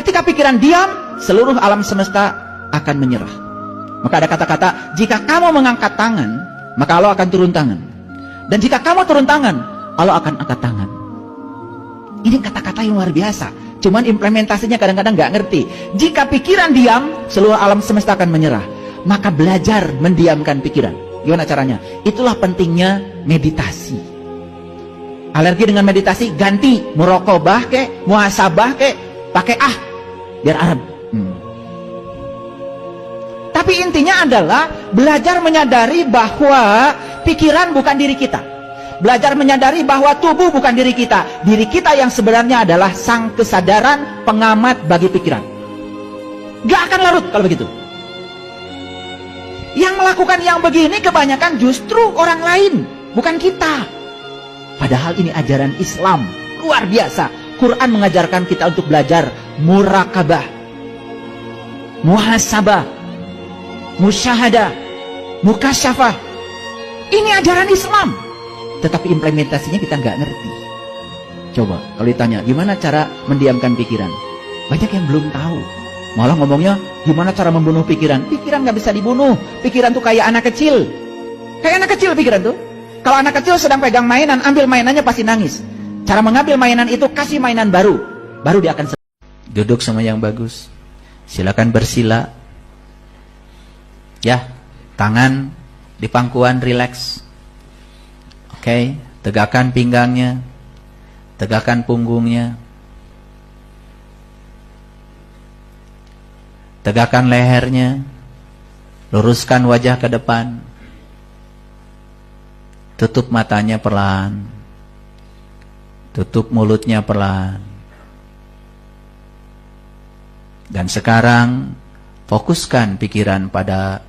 Ketika pikiran diam, seluruh alam semesta akan menyerah. Maka ada kata-kata, jika kamu mengangkat tangan, maka Allah akan turun tangan. Dan jika kamu turun tangan, Allah akan angkat tangan. Ini kata-kata yang luar biasa. Cuman implementasinya kadang-kadang nggak ngerti. Jika pikiran diam, seluruh alam semesta akan menyerah. Maka belajar mendiamkan pikiran. Gimana caranya? Itulah pentingnya meditasi. Alergi dengan meditasi, ganti muraqabah ke, muhasabah ke, pakai biar Arab. Tapi intinya adalah belajar menyadari bahwa pikiran bukan diri kita. Belajar menyadari bahwa tubuh bukan diri kita. Diri kita yang sebenarnya adalah sang kesadaran pengamat bagi pikiran. Gak akan larut kalau begitu. Yang melakukan yang begini kebanyakan justru orang lain, bukan kita. Padahal ini ajaran Islam luar biasa. Quran mengajarkan kita untuk belajar muraqabah, muhasabah, musyahadah, mukasyafah. Ini ajaran Islam. Tetapi implementasinya kita nggak ngerti. Coba kalau ditanya gimana cara mendiamkan pikiran, banyak yang belum tahu. Malah ngomongnya gimana cara membunuh pikiran. Pikiran nggak bisa dibunuh. Pikiran tuh kayak anak kecil. Kayak anak kecil pikiran tuh. Kalau anak kecil sedang pegang mainan, ambil mainannya pasti nangis. Cara mengambil mainan itu, kasih mainan baru. Baru dia akan duduk sama yang bagus. Silakan bersila. Ya, tangan di pangkuan rileks. Oke, tegakkan pinggangnya. Tegakkan punggungnya. Tegakkan lehernya. Luruskan wajah ke depan. Tutup matanya perlahan. Tutup mulutnya perlahan. Dan sekarang fokuskan pikiran pada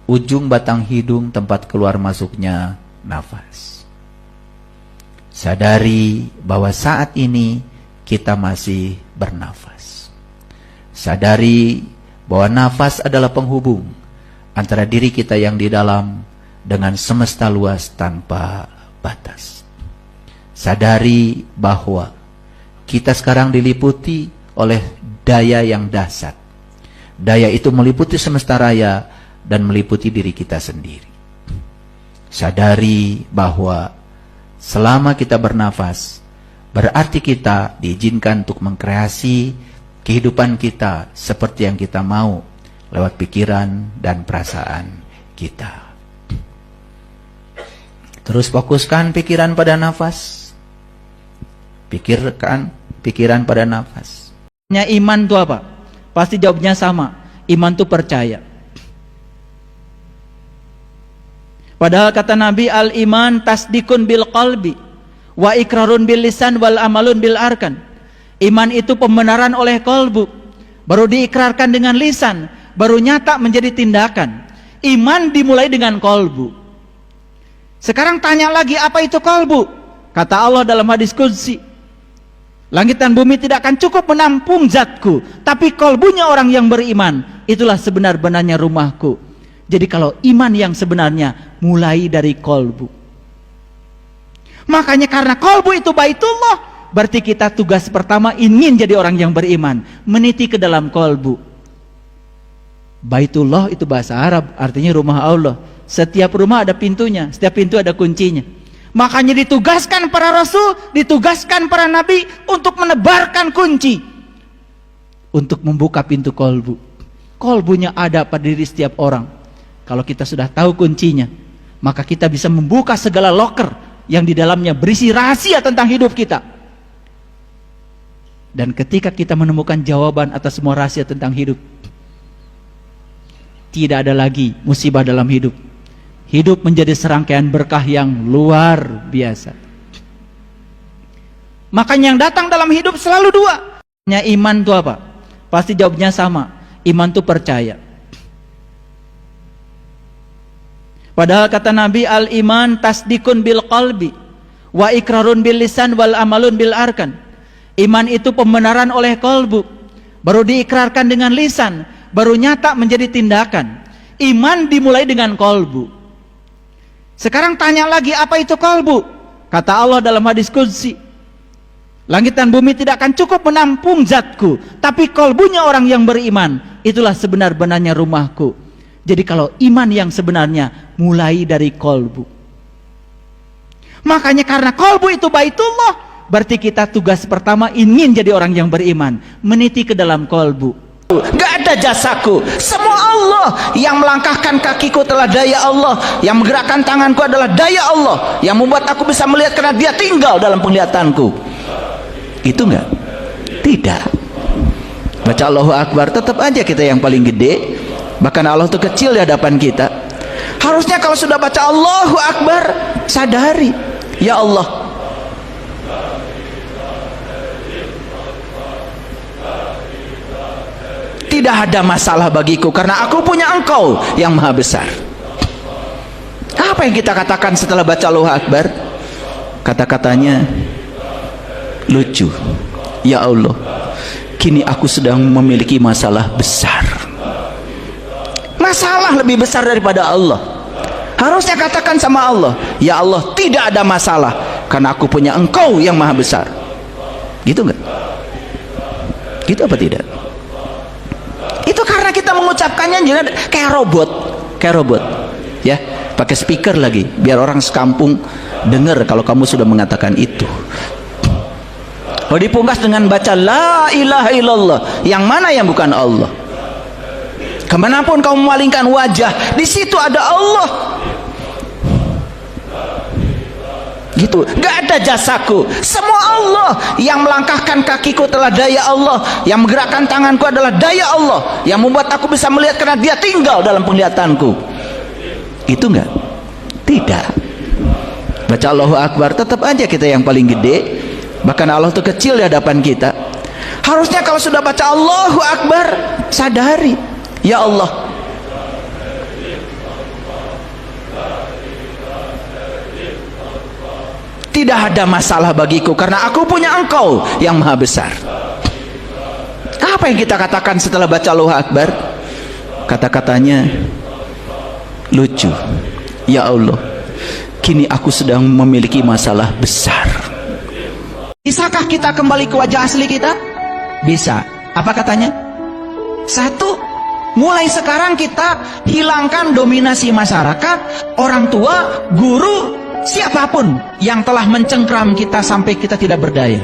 ujung batang hidung tempat keluar masuknya nafas. Sadari bahwa saat ini kita masih bernafas. Sadari bahwa nafas adalah penghubung antara diri kita yang di dalam dengan semesta luas tanpa batas. Sadari bahwa kita sekarang diliputi oleh daya yang dahsyat. Daya itu meliputi semesta raya dan meliputi diri kita sendiri. Sadari bahwa selama kita bernafas, berarti kita diizinkan untuk mengkreasi kehidupan kita seperti yang kita mau lewat pikiran dan perasaan kita. Terus fokuskan pikiran pada nafas. Pikirkan pikiran pada nafas. Iman itu apa? Pasti jawabnya sama. Iman itu percaya. Padahal kata Nabi, al-iman tasdikun bil qalbi wa ikrarun bil lisan wal amalun bil arkan. Iman itu pembenaran oleh kolbu, baru diikrarkan dengan lisan, baru nyata menjadi tindakan. Iman dimulai dengan kolbu. Sekarang tanya lagi, apa itu kolbu? Kata Allah dalam hadis qudsi, langit dan bumi tidak akan cukup menampung zatku, tapi kolbunya orang yang beriman, itulah sebenar-benarnya rumahku. Jadi kalau iman yang sebenarnya mulai dari kolbu. Makanya karena kolbu itu baitullah, berarti kita tugas pertama ingin jadi orang yang beriman, meniti ke dalam kolbu. Baitullah itu bahasa Arab, artinya rumah Allah. Setiap rumah ada pintunya, setiap pintu ada kuncinya. Makanya ditugaskan para rasul, ditugaskan para nabi untuk menebarkan kunci, untuk membuka pintu kolbu. Kolbunya ada pada diri setiap orang. Kalau kita sudah tahu kuncinya, maka kita bisa membuka segala loker yang di dalamnya berisi rahasia tentang hidup kita. Dan ketika kita menemukan jawaban atas semua rahasia tentang hidup, tidak ada lagi musibah dalam hidup. Hidup menjadi serangkaian berkah yang luar biasa. Makanya yang datang dalam hidup selalu dua. Iman itu apa? Pasti jawabnya sama. Iman itu percaya. Padahal kata Nabi, al-iman tasdikun bil qalbi wa ikrarun bil lisan wal amalun bil arkan. Iman itu pembenaran oleh kolbu, baru diikrarkan dengan lisan, baru nyata menjadi tindakan. Iman dimulai dengan kolbu. Sekarang tanya lagi, apa itu kolbu? Kata Allah dalam hadis qudsi, Langit dan bumi tidak akan cukup menampung zatku, tapi kolbunya orang yang beriman, itulah sebenar-benarnya rumahku. Jadi kalau iman yang sebenarnya mulai dari kolbu. Makanya karena kolbu itu baitullah, berarti kita tugas pertama ingin jadi orang yang beriman, meniti ke dalam kolbu. Gak ada jasaku, semua Allah. Yang melangkahkan kakiku adalah daya Allah, yang menggerakkan tanganku adalah daya Allah, yang membuat aku bisa melihat karena Dia tinggal dalam penglihatanku. Itu enggak? Tidak. Baca Allahu Akbar, tetap aja kita yang paling gede, bahkan Allah itu kecil di hadapan kita. Harusnya kalau sudah baca Allahu Akbar, sadari, ya Allah, tidak ada masalah bagiku karena aku punya Engkau yang maha besar. Apa yang kita katakan setelah baca Allahu Akbar? Kata-katanya lucu. Ya Allah, kini aku sedang memiliki masalah besar. Masalah lebih besar daripada Allah. Harusnya katakan sama Allah, ya Allah, tidak ada masalah karena aku punya Engkau yang maha besar. Gitu enggak? Gitu apa tidak? Itu karena kita mengucapkannya kayak robot, ya, pakai speaker lagi, biar orang sekampung dengar kalau kamu sudah mengatakan itu. Kalau dipungkas dengan baca la ilaha illallah, yang mana yang bukan Allah. Kemanapun kamu memalingkan wajah, di situ ada Allah. Gitu, gak ada jasaku, semua Allah. Yang melangkahkan kakiku adalah daya Allah, yang menggerakkan tanganku adalah daya Allah, yang membuat aku bisa melihat karena Dia tinggal dalam penglihatanku. Itu enggak? Tidak. Baca Allahu Akbar, tetap aja kita yang paling gede, bahkan Allah itu kecil di hadapan kita. Harusnya kalau sudah baca Allahu Akbar, sadari, ya Allah, tidak ada masalah bagiku karena aku punya Engkau yang maha besar. Apa yang kita katakan setelah baca Allahu Akbar? Kata-katanya lucu. Ya Allah, kini aku sedang memiliki masalah besar. Bisakah kita kembali ke wajah asli kita? Bisa. Apa katanya? Satu, mulai sekarang kita hilangkan dominasi masyarakat, orang tua, guru, siapapun yang telah mencengkram kita sampai kita tidak berdaya,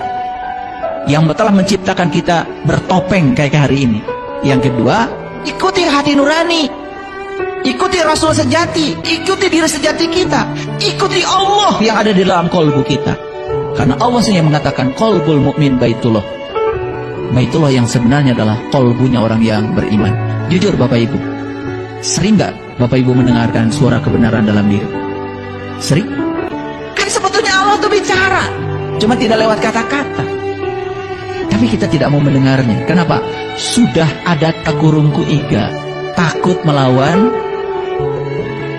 yang telah menciptakan kita bertopeng kayak hari ini. Yang kedua, ikuti hati nurani, ikuti Rasul sejati, ikuti diri sejati kita, ikuti Allah yang ada di dalam kolbu kita. Karena Allah yang mengatakan qalbul mukmin baitullah. Baitullah yang sebenarnya adalah kolbunya orang yang beriman. Jujur Bapak Ibu, sering gak Bapak Ibu mendengarkan suara kebenaran dalam diri? Sering? Kan sebetulnya Allah itu bicara, cuma tidak lewat kata-kata. Tapi kita tidak mau mendengarnya. Kenapa? Sudah ada takurungku iga, takut melawan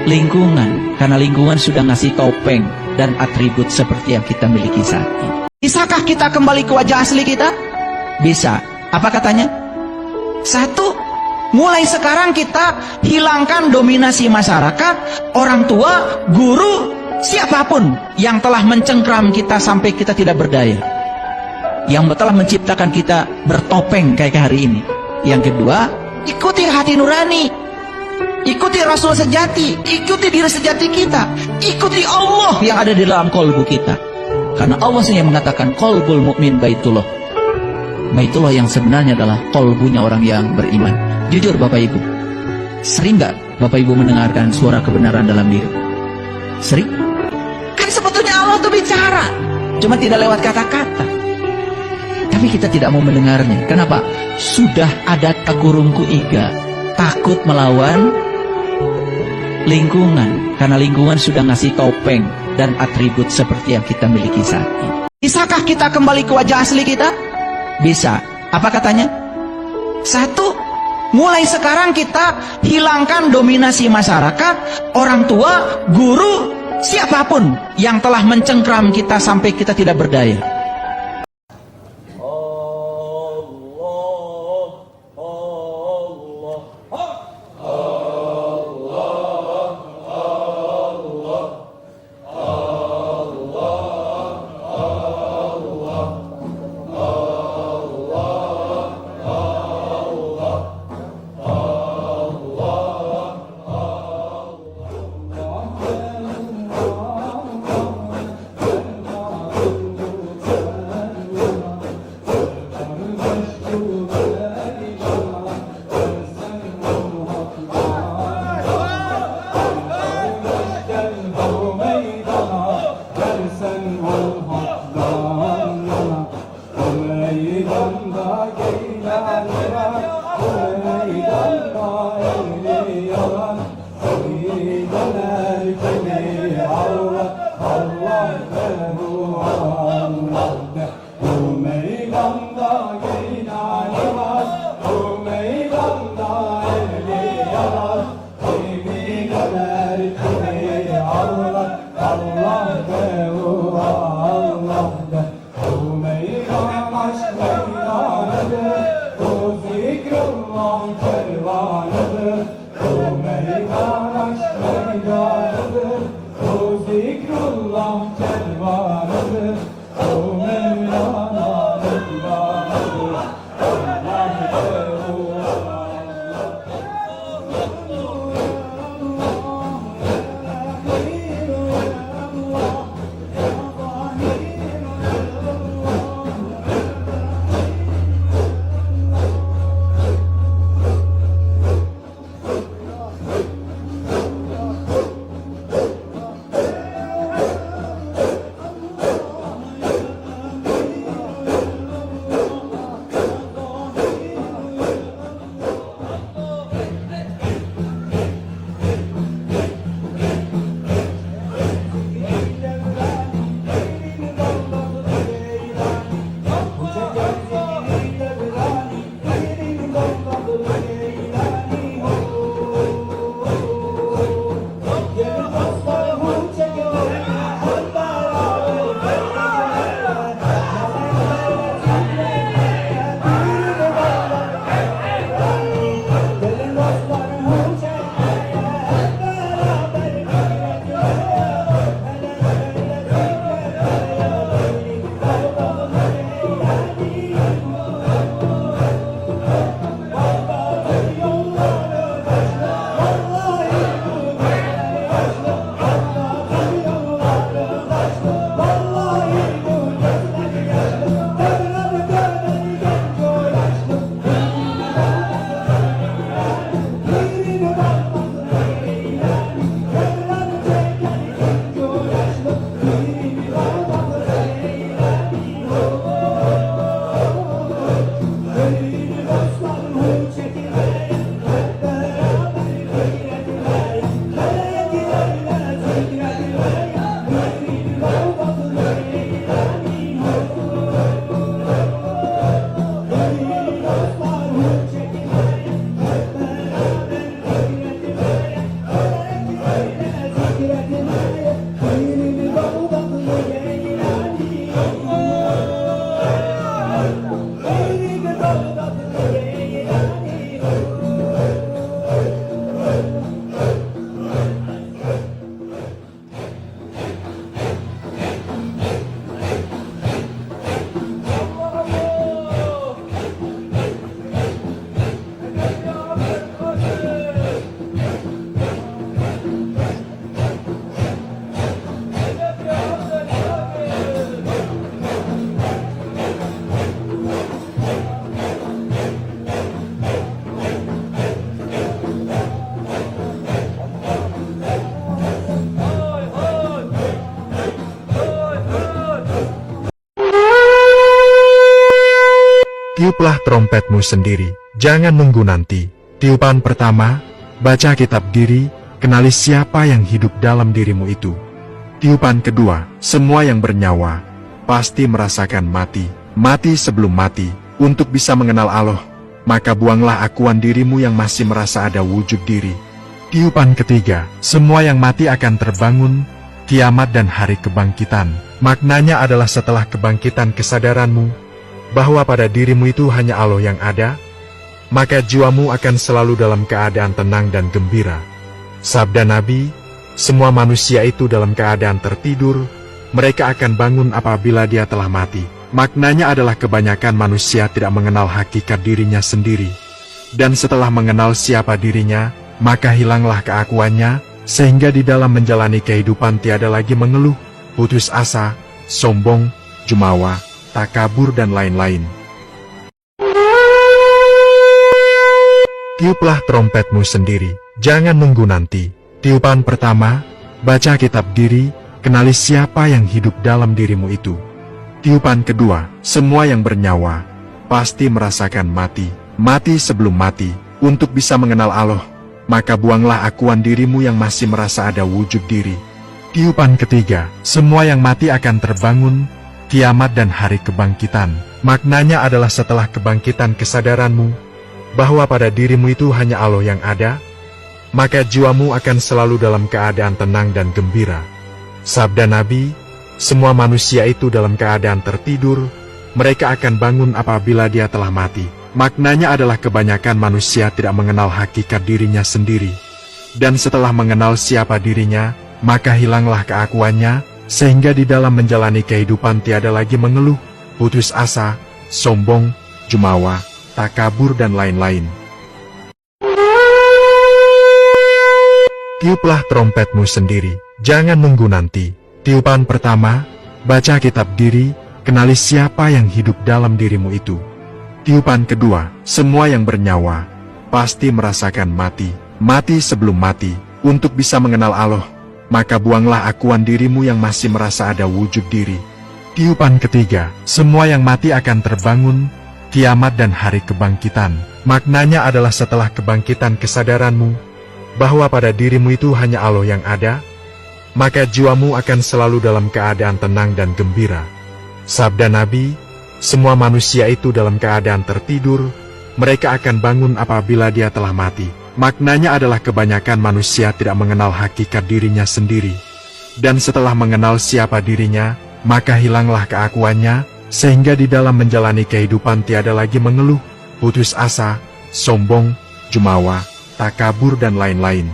lingkungan, karena lingkungan sudah ngasih topeng dan atribut seperti yang kita miliki saat ini. Bisakah kita kembali ke wajah asli kita? Bisa. Apa katanya? Satu, mulai sekarang kita hilangkan dominasi masyarakat, orang tua, guru, siapapun yang telah mencengkram kita sampai kita tidak berdaya, yang telah menciptakan kita bertopeng kayak hari ini. Yang kedua, ikuti hati nurani, ikuti Rasul sejati, ikuti diri sejati kita, ikuti Allah yang ada di dalam kolbu kita. Karena Allah yang mengatakan qalbul mukmin baitullah. Baitullah yang sebenarnya adalah kolbunya orang yang beriman. Jujur Bapak Ibu, sering gak Bapak Ibu mendengarkan suara kebenaran dalam diri? Sering? Kan sebetulnya Allah itu bicara, cuma tidak lewat kata-kata. Tapi kita tidak mau mendengarnya. Kenapa? Sudah ada takurungku iga, takut melawan lingkungan, karena lingkungan sudah ngasih topeng dan atribut seperti yang kita miliki saat ini. Bisakah kita kembali ke wajah asli kita? Bisa. Apa katanya? Satu, mulai sekarang kita hilangkan dominasi masyarakat, orang tua, guru, siapapun yang telah mencengkram kita sampai kita tidak berdaya. zikrullah kervanıdır. O meydan aşk meydanıdır. O zikrullah kervanıdır. O Mevlana rıdvanıdır. Tiuplah trompetmu sendiri, jangan nunggu nanti. Tiupan pertama, baca kitab diri, kenali siapa yang hidup dalam dirimu itu. Tiupan kedua, semua yang bernyawa, pasti merasakan mati. Mati sebelum mati, untuk bisa mengenal Allah, maka buanglah akuan dirimu yang masih merasa ada wujud diri. Tiupan ketiga, semua yang mati akan terbangun, kiamat dan hari kebangkitan. Maknanya adalah setelah kebangkitan kesadaranmu, bahwa pada dirimu itu hanya Allah yang ada, maka jiwamu akan selalu dalam keadaan tenang dan gembira. Sabda Nabi, semua manusia itu dalam keadaan tertidur, mereka akan bangun apabila dia telah mati. Maknanya adalah kebanyakan manusia tidak mengenal hakikat dirinya sendiri. Dan setelah mengenal siapa dirinya, maka hilanglah keakuannya, sehingga di dalam menjalani kehidupan tiada lagi mengeluh, putus asa, sombong, jumawa, takabur dan lain-lain. Tiuplah trompetmu sendiri, jangan nunggu nanti. Tiupan pertama, baca kitab diri, kenali siapa yang hidup dalam dirimu itu. Tiupan kedua, semua yang bernyawa, pasti merasakan mati. Mati sebelum mati, untuk bisa mengenal Allah, maka buanglah akuan dirimu yang masih merasa ada wujud diri. Tiupan ketiga, semua yang mati akan terbangun, kiamat dan hari kebangkitan. Maknanya adalah setelah kebangkitan kesadaranmu, bahwa pada dirimu itu hanya Allah yang ada, maka jiwamu akan selalu dalam keadaan tenang dan gembira. Sabda Nabi, semua manusia itu dalam keadaan tertidur, mereka akan bangun apabila dia telah mati. Maknanya adalah kebanyakan manusia tidak mengenal hakikat dirinya sendiri. Dan setelah mengenal siapa dirinya, maka hilanglah keakuannya, sehingga di dalam menjalani kehidupan tiada lagi mengeluh, putus asa, sombong, jumawa, takabur dan lain-lain. Tiuplah trompetmu sendiri, jangan nunggu nanti. Tiupan pertama, baca kitab diri, kenali siapa yang hidup dalam dirimu itu. Tiupan kedua, semua yang bernyawa pasti merasakan mati. Mati sebelum mati, untuk bisa mengenal Allah, maka buanglah akuan dirimu yang masih merasa ada wujud diri. Tiupan ketiga, semua yang mati akan terbangun, kiamat dan hari kebangkitan. Maknanya adalah setelah kebangkitan kesadaranmu, bahwa pada dirimu itu hanya Allah yang ada, maka jiwamu akan selalu dalam keadaan tenang dan gembira. Sabda Nabi, semua manusia itu dalam keadaan tertidur, mereka akan bangun apabila dia telah mati. Maknanya adalah kebanyakan manusia tidak mengenal hakikat dirinya sendiri. Dan setelah mengenal siapa dirinya, maka hilanglah keakuannya, sehingga di dalam menjalani kehidupan tiada lagi mengeluh, putus asa, sombong, jumawa, takabur dan lain-lain.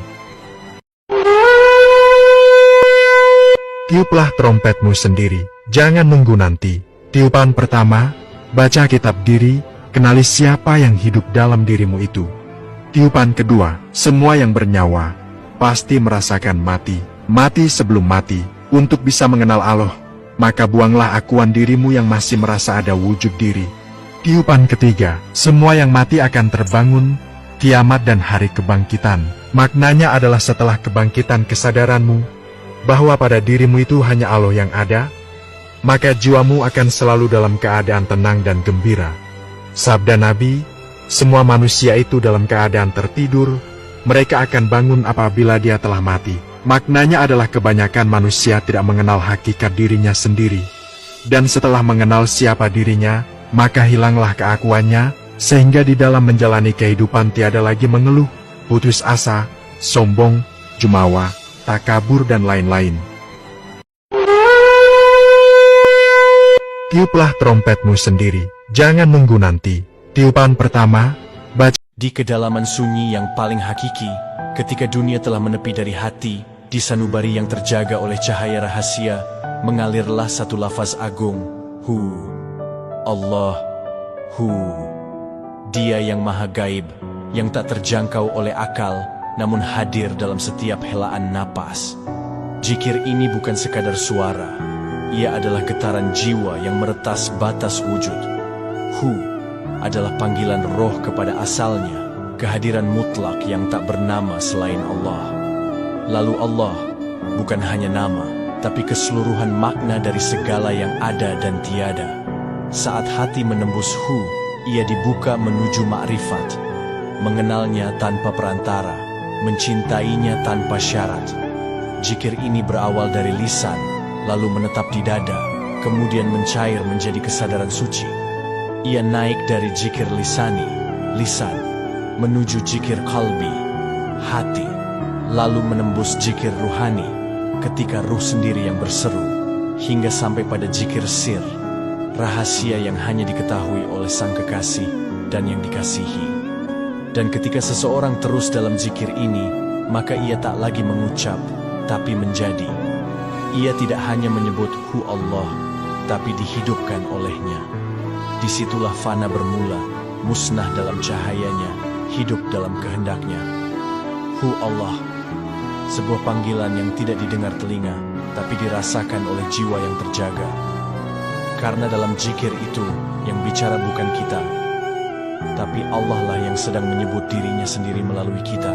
Tiuplah trompetmu sendiri, jangan nunggu nanti. Tiupan pertama, baca kitab diri, kenali siapa yang hidup dalam dirimu itu. Tiupan kedua, semua yang bernyawa pasti merasakan mati. Mati sebelum mati, untuk bisa mengenal Allah, maka buanglah akuan dirimu yang masih merasa ada wujud diri. Tiupan ketiga, semua yang mati akan terbangun, kiamat dan hari kebangkitan. Maknanya adalah setelah kebangkitan kesadaranmu, bahwa pada dirimu itu hanya Allah yang ada, maka jiwamu akan selalu dalam keadaan tenang dan gembira. Sabda Nabi, semua manusia itu dalam keadaan tertidur, mereka akan bangun apabila dia telah mati. Maknanya adalah kebanyakan manusia tidak mengenal hakikat dirinya sendiri. Dan setelah mengenal siapa dirinya, maka hilanglah keakuannya, sehingga di dalam menjalani kehidupan tiada lagi mengeluh, putus asa, sombong, jumawa, takabur dan lain-lain. Tiuplah trompetmu sendiri, jangan nunggu nanti. Tiupan pertama, baca di kedalaman sunyi yang paling hakiki, ketika dunia telah menepi dari hati, di sanubari yang terjaga oleh cahaya rahasia, mengalirlah satu lafaz agung, Hu, Allah, Hu. Dia yang maha gaib, yang tak terjangkau oleh akal, namun hadir dalam setiap helaan napas. Zikir ini bukan sekadar suara, ia adalah getaran jiwa yang meretas batas wujud. Hu adalah panggilan roh kepada asalnya, kehadiran mutlak yang tak bernama selain Allah. Lalu Allah bukan hanya nama, tapi keseluruhan makna dari segala yang ada dan tiada. Saat hati menembus Hu, ia dibuka menuju ma'rifat, mengenalnya tanpa perantara, mencintainya tanpa syarat. Zikir ini berawal dari lisan, lalu menetap di dada, kemudian mencair menjadi kesadaran suci. Ia naik dari zikir lisani, lisan, menuju zikir qalbi, hati, lalu menembus zikir ruhani, ketika ruh sendiri yang berseru, hingga sampai pada zikir sir, rahasia yang hanya diketahui oleh sang kekasih dan yang dikasihi. Dan ketika seseorang terus dalam zikir ini, maka ia tak lagi mengucap, tapi menjadi. Ia tidak hanya menyebut Hu Allah, tapi dihidupkan olehnya. Disitulah fana bermula, musnah dalam cahayanya, hidup dalam kehendaknya. Hu Allah, sebuah panggilan yang tidak didengar telinga, tapi dirasakan oleh jiwa yang terjaga. Karena dalam zikir itu, yang bicara bukan kita, tapi Allah lah yang sedang menyebut dirinya sendiri melalui kita.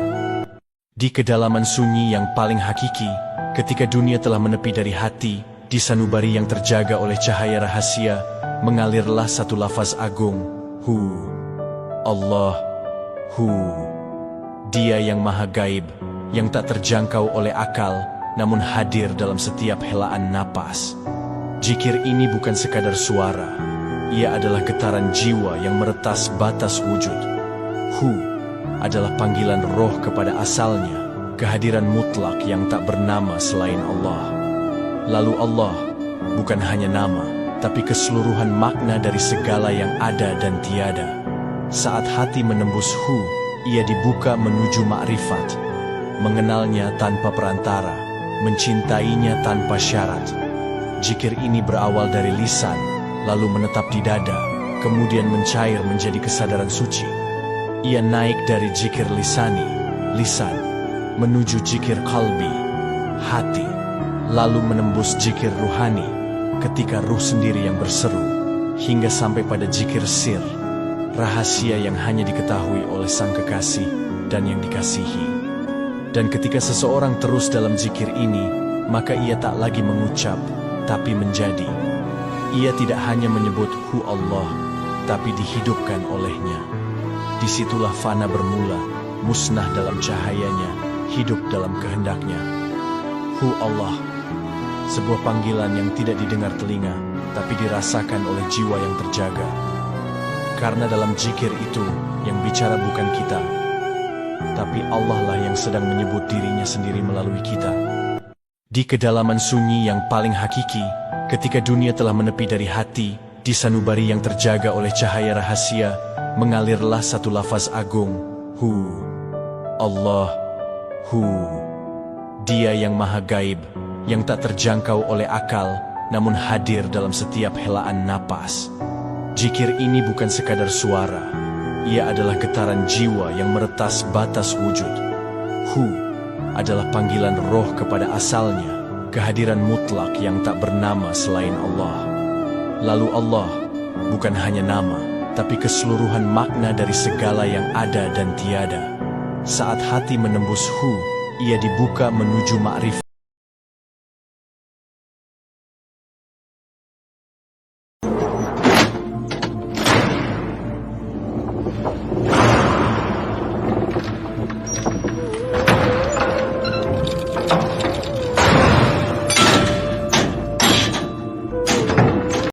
Di kedalaman sunyi yang paling hakiki, ketika dunia telah menepi dari hati, di sanubari yang terjaga oleh cahaya rahasia, mengalirlah satu lafaz agung, Hu, Allah, Hu. Dia yang maha gaib, yang tak terjangkau oleh akal, namun hadir dalam setiap helaan napas. Zikir ini bukan sekadar suara, ia adalah getaran jiwa yang meretas batas wujud. Hu adalah panggilan roh kepada asalnya, kehadiran mutlak yang tak bernama selain Allah. Lalu Allah bukan hanya nama, tapi keseluruhan makna dari segala yang ada dan tiada. Saat hati menembus hu, ia dibuka menuju ma'rifat, mengenalnya tanpa perantara, mencintainya tanpa syarat. Zikir ini berawal dari lisan, lalu menetap di dada, kemudian mencair menjadi kesadaran suci. Ia naik dari zikir lisani, lisan, menuju zikir qalbi, hati, lalu menembus zikir ruhani, ketika ruh sendiri yang berseru, hingga sampai pada zikir sir, rahasia yang hanya diketahui oleh sang kekasih dan yang dikasihi. Dan ketika seseorang terus dalam zikir ini, maka ia tak lagi mengucap, tapi menjadi. Ia tidak hanya menyebut hu Allah, tapi dihidupkan olehnya. Disitulah fana bermula, musnah dalam cahayanya, hidup dalam kehendaknya. Hu Allah, sebuah panggilan yang tidak didengar telinga, tapi dirasakan oleh jiwa yang terjaga. Karena dalam zikir itu, yang bicara bukan kita, tapi Allah lah yang sedang menyebut dirinya sendiri melalui kita. Di kedalaman sunyi yang paling hakiki, ketika dunia telah menepi dari hati, di sanubari yang terjaga oleh cahaya rahasia, mengalirlah satu lafaz agung, hu, Allah, hu. Dia yang maha gaib, yang tak terjangkau oleh akal, namun hadir dalam setiap helaan napas. Zikir ini bukan sekadar suara, ia adalah getaran jiwa yang meretas batas wujud. Hu adalah panggilan roh kepada asalnya, kehadiran mutlak yang tak bernama selain Allah. Lalu Allah bukan hanya nama, tapi keseluruhan makna dari segala yang ada dan tiada. Saat hati menembus hu, ia dibuka menuju ma'rifat.